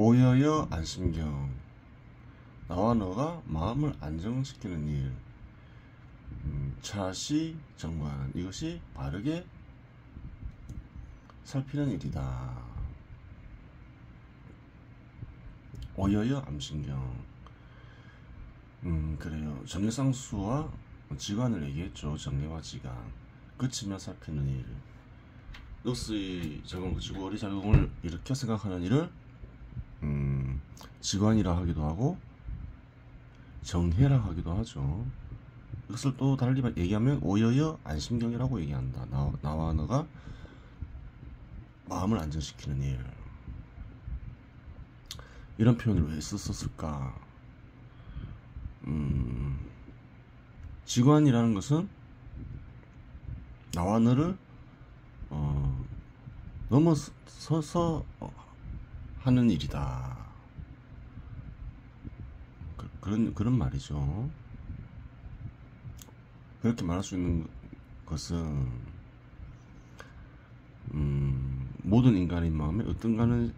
오여여 안심경. 나와 너가 마음을 안정시키는 일. 차시 정관. 이것이 바르게 살피는 일이다. 오여여 암신경. 그래요. 정례상수와 지관을 얘기했죠. 정례와 지관. 그치며 살피는 일. 럭스의 작용을 그치고 어리 작용을 일으켜 생각하는 일을 지관이라 하기도 하고 정해라 하기도 하죠. 이것을 또 달리 얘기하면 오여여 안심경이라고 얘기한다. 나와 너가 마음을 안정시키는 일. 이런 표현을 왜 썼을까? 지관이라는 것은 나와 너를 넘어서서 하는 일이다. 그런 말이죠. 그렇게 말할 수 있는 것은 모든 인간의 마음에 어떤가는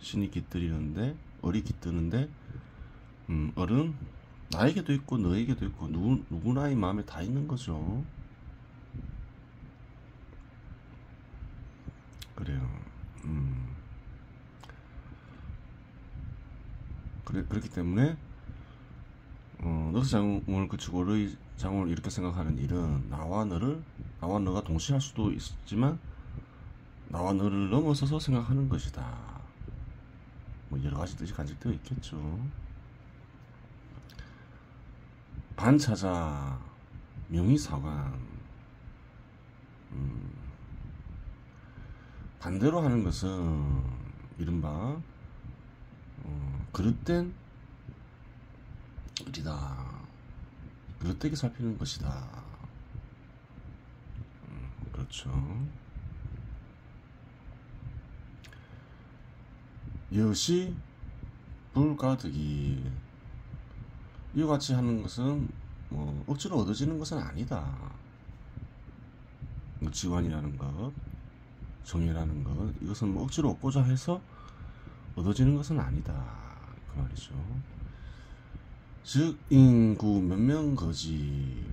신이 깃들이는데 얼이 깃드는데 얼은 나에게도 있고 너에게도 있고 누구나의 마음에 다 있는 거죠. 그래요. 그렇기 때문에 럭스 작용을 그치고 어의 작용을 이렇게 생각하는 일은 나와 너가 동시에 할 수도 있지만 나와 너를 넘어서서 생각하는 것이다. 뭐 여러 가지 뜻이 간직되어 있겠죠. 반차자 명의사관. 반대로 하는 것은 이른바 그릇된 일이다. 그릇되게 살피는 것이다. 그렇죠. 여시 불가득이. 이와 같이 하는 것은 뭐 억지로 얻어지는 것은 아니다. 지관이라는 것, 정의라는 것, 이것은 뭐 억지로 얻고자 해서 얻어지는 것은 아니다. 그 말이죠. 즉 인구 몇명거지.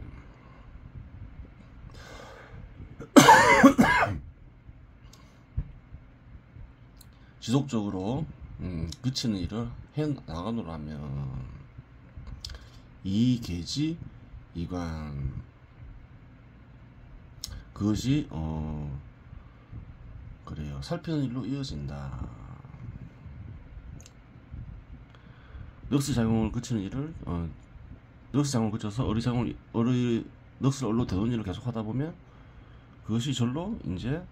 지속적으로 그치는 일을 해 나가노라면 이계지 이관. 그것이 그래요. 살피는 일로 이어진다. 럭스 작용을 그치는 일을 럭스 작용을 그쳐서 럭스를 얼로 되돌리는 일을 계속 하다 보면 그것이 절로 이제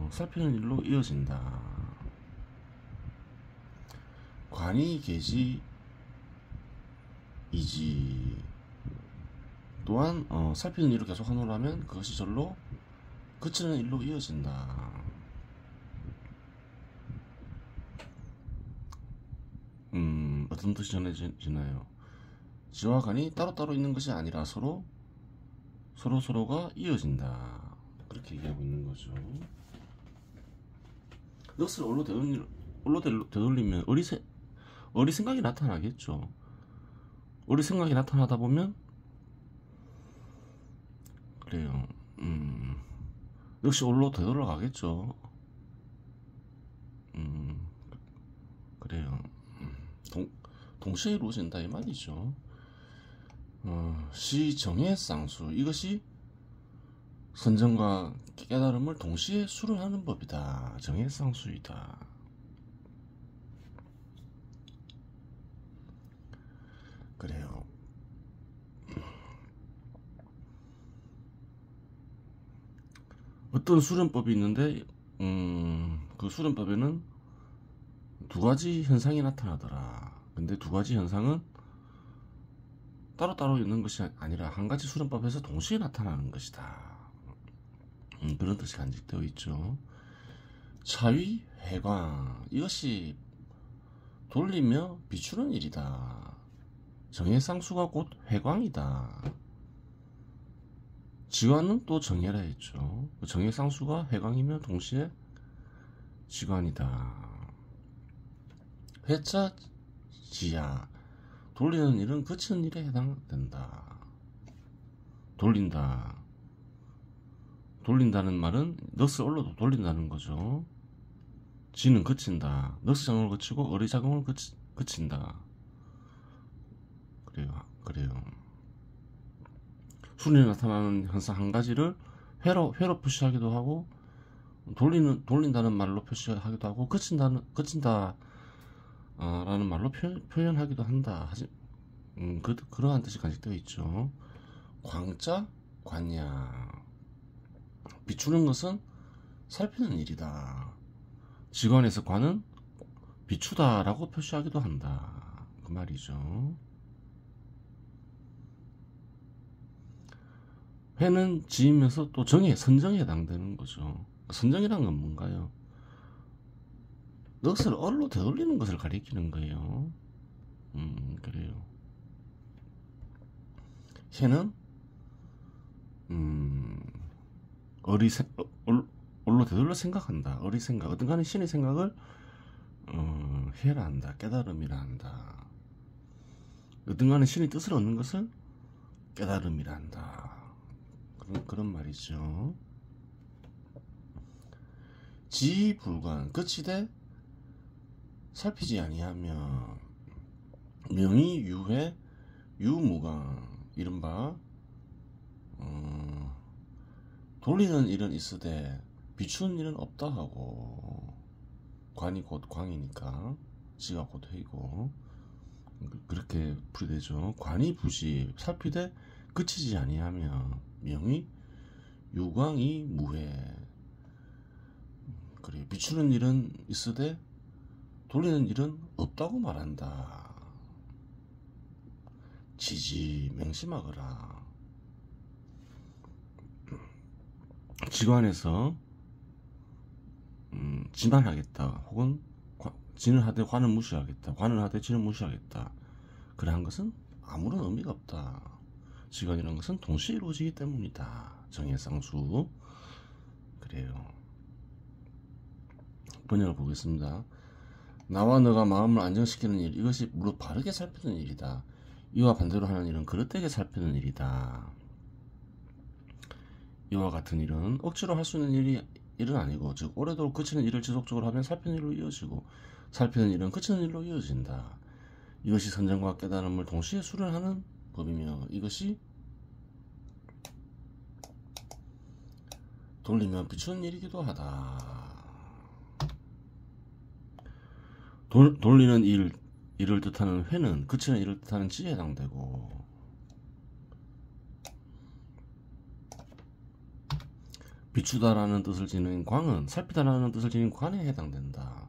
살피는 일로 이어진다. 관이 계지 이지. 또한 살피는 일을 계속 하노라면 그것이 절로 그치는 일로 이어진다. 어떤 뜻이 전해지나요? 지와 간이 따로따로 있는 것이 아니라 서로가 이어진다. 그렇게 얘기하고 있는 거죠. 럭스를 얼로 되돌리면 어리 생각이 나타나겠죠. 어리 생각이 나타나다 보면 그래요. 역시 얼로 되돌아가겠죠. 그래요. 동시에 이루어진다 이 말이죠. 시정해쌍수. 이것이 선정과 깨달음을 동시에 수련하는 법이다. 정해쌍수이다. 그래요. 어떤 수련법이 있는데 그 수련법에는 두 가지 현상이 나타나더라. 근데 두 가지 현상은 따로따로 있는 것이 아니라 한 가지 수련법에서 동시에 나타나는 것이다. 그런 뜻이 간직되어 있죠. 차위 회광. 이것이 돌리며 비추는 일이다. 정해쌍수가 곧 회광이다. 지관은 또 정해라 했죠. 정해쌍수가 회광이며 동시에 지관이다. 회자 지야. 돌리는 일은 그치는 일에 해당된다. 돌린다. 돌린다는 말은 넋을 올려도 돌린다는 거죠. 지는 그친다. 넋의 작용을 그치고 어의 작용을 그친다. 그래요. 수련에 나타나는 현상 한 가지를 회로 표시하기도 하고, 돌린다는 말로 표시하기도 하고, 그친다 라는 말로 표현하기도 한다. 그러한 뜻이 간직되어 있죠. 광자 관야. 비추는 것은 살피는 일이다. 직관에서 관은 비추다라고 표시하기도 한다. 그 말이죠. 회는 지으면서 또 선정에 해당되는 거죠. 선정이란 건 뭔가요? 넋을 얼로 되돌리는 것을 가리키는 거예요. 그래요. 해는 얼로 되돌려 생각한다. 어리 생각, 어떤 간에 신의 생각을 해라 한다. 깨달음이라 한다. 어떤 간에 신의 뜻을 얻는 것을 깨달음이라 한다. 그런 말이죠. 지불관 끝이되 살피지 아니하면 명의 유회 유무강. 이른바 돌리는 일은 있으되 비추는 일은 없다 하고, 관이 곧 광이니까 지가 곧 회이고, 그렇게 풀이되죠. 관이 부시 살피되 그치지 아니하며 명의 유광이 무해. 그래, 비추는 일은 있으되 돌리는 일은 없다고 말한다. 지지 명심하거라. 지관에서 진한하겠다, 혹은 진을 하되 관을 무시하겠다, 관을 하되 진을 무시하겠다, 그러한 것은 아무런 의미가 없다. 지관이라는 것은 동시에 이루어지기 때문이다. 정해상수. 그래요. 번역을 보겠습니다. 나와 너가 마음을 안정시키는 일, 이것이 무릇 바르게 살피는 일이다. 이와 반대로 하는 일은 그릇되게 살피는 일이다. 이와 같은 일은 억지로 할 수 있는 일은 아니고, 즉 오래도록 그치는 일을 지속적으로 하면 살피는 일로 이어지고, 살피는 일은 그치는 일로 이어진다. 이것이 선정과 깨달음을 동시에 수련하는 법이며, 이것이 돌리며 비추는 일이기도 하다. 돌리는 일을 뜻하는 회는 그치는 일을 뜻하는 지에 해당되고, 비추다라는 뜻을 지닌 광은 살피다라는 뜻을 지닌 관에 해당된다.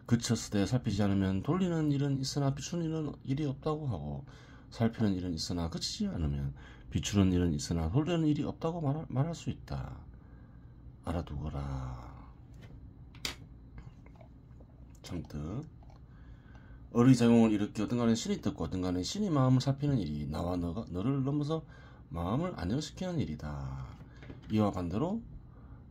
그쳤을 때 살피지 않으면 돌리는 일은 있으나 비추는 일이 없다고 하고, 살피는 일은 있으나 그치지 않으면 비추는 일은 있으나 돌리는 일이 없다고 말할 수 있다. 알아두거라. 참뜻. 어의 작용을 일으켜 어떤 간에 신이 뜻고 어떤 간에 신이 마음을 살피는 일이 나와 너를 넘어서 마음을 안정시키는 일이다. 이와 반대로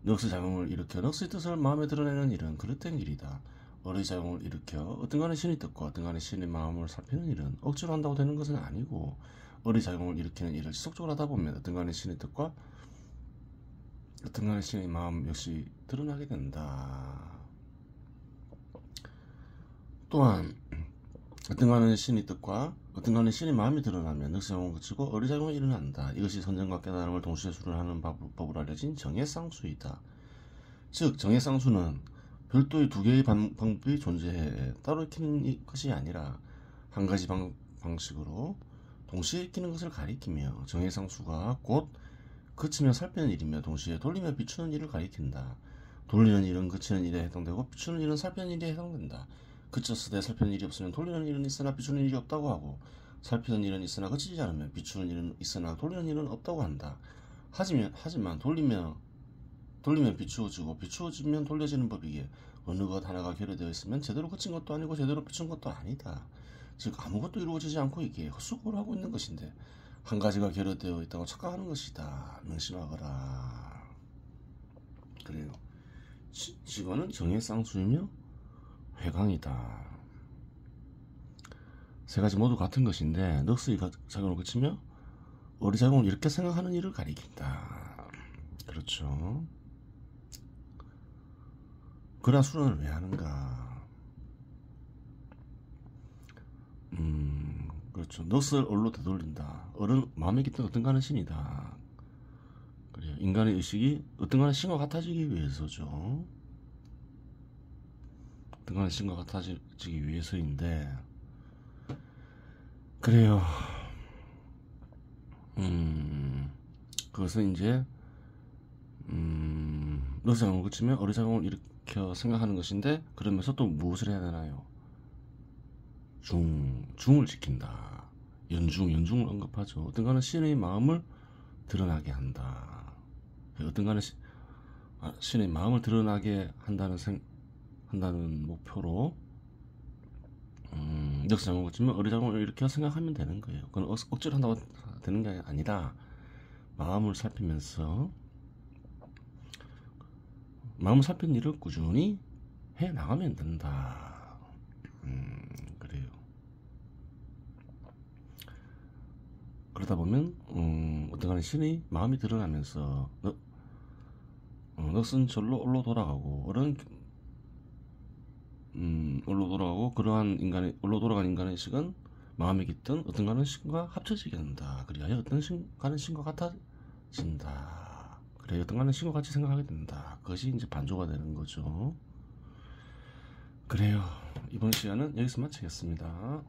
넋의 작용을 일으켜 넋의 뜻을 마음에 드러내는 일은 그릇된 일이다. 어의 작용을 일으켜 어떤 간에 신이 뜻고 어떤 간에 신의 마음을 살피는 일은 억지로 한다고 되는 것은 아니고, 어의 작용을 일으키는 일을 지속적으로 하다 보면 어떤 간에 신의 뜻과 어떤 간에 신의 마음 역시 드러나게 된다. 또한 어떤 간에 신의 뜻과 어떤 간에 신의 마음이 드러나면 넋의 작용을 그치고 어의 작용이 일어난다. 이것이 선정과 깨달음을 동시에 수련하는 법으로 알려진 정해쌍수이다. 즉 정해쌍수는 별도의 두 개의 방법이 존재해 따로 익히는 것이 아니라 한 가지 방식으로 동시에 익히는 것을 가리키며, 정해쌍수가 곧 그치며 살피는 일이며 동시에 돌리며 비추는 일을 가리킨다. 돌리는 일은 그치는 일에 해당되고 비추는 일은 살피는 일에 해당된다. 그쳤을 때 살피는 일이 없으면 돌리는 일은 있으나 비추는 일이 없다고 하고, 살피는 일은 있으나 그치지 않으면 비추는 일은 있으나 돌리는 일은 없다고 한다. 하지만 돌리면 비추어지고 비추어지면 돌려지는 법이기에 어느 것 하나가 결여되어 있으면 제대로 그친 것도 아니고 제대로 비춘 것도 아니다. 즉 아무것도 이루어지지 않고 이게 헛수고를 하고 있는 것인데 한 가지가 결여되어 있다고 착각하는 것이다. 명심하거라. 그래요. 직원은 정해쌍수이며 회광이다. 세 가지 모두 같은 것인데 넉스의 작용을 거치며 어리작용을 이렇게 생각하는 일을 가리킨다. 그렇죠. 그러한 수련을 왜 하는가? 그렇죠. 넋을 얼로 되돌린다. 얼은 마음에 깃든 어떤가는 신이다. 그래요. 인간의 의식이 어떤가는 신과 같아지기 위해서죠. 어떤가는 신과 같아지기 위해서인데, 그래요. 그것은 이제 넋의 작용을 거치며 어리작용을 일으켜 생각하는 것인데, 그러면서 또 무엇을 해야 되나요? 중을 지킨다. 연중을 언급하죠. 어떤가는 신의 마음을 드러나게 한다. 어떤가는 신의 마음을 드러나게 한다는 목표로 넋의 작용을 거치며 어리작용을 일으켜 생각하면 되는 거예요. 그건 억지로 한다고 되는 게 아니라 마음을 살피면서 마음을 살피는 일을 꾸준히 해 나가면 된다. 그래요. 그러다 보면 어떤가는 신의 마음이 드러나면서 넋은 절로 올로 돌아가고 올로 돌아가고 그러한 올로 돌아간 인간의 의식은 마음에 깃든 어떤가는 신과 합쳐지게 된다. 그리하여 어떤가는 신과 같아진다. 그래 어떤가는 신과 같이 생각하게 된다. 그것이 이제 반조가 되는 거죠. 그래요. 이번 시간은 여기서 마치겠습니다.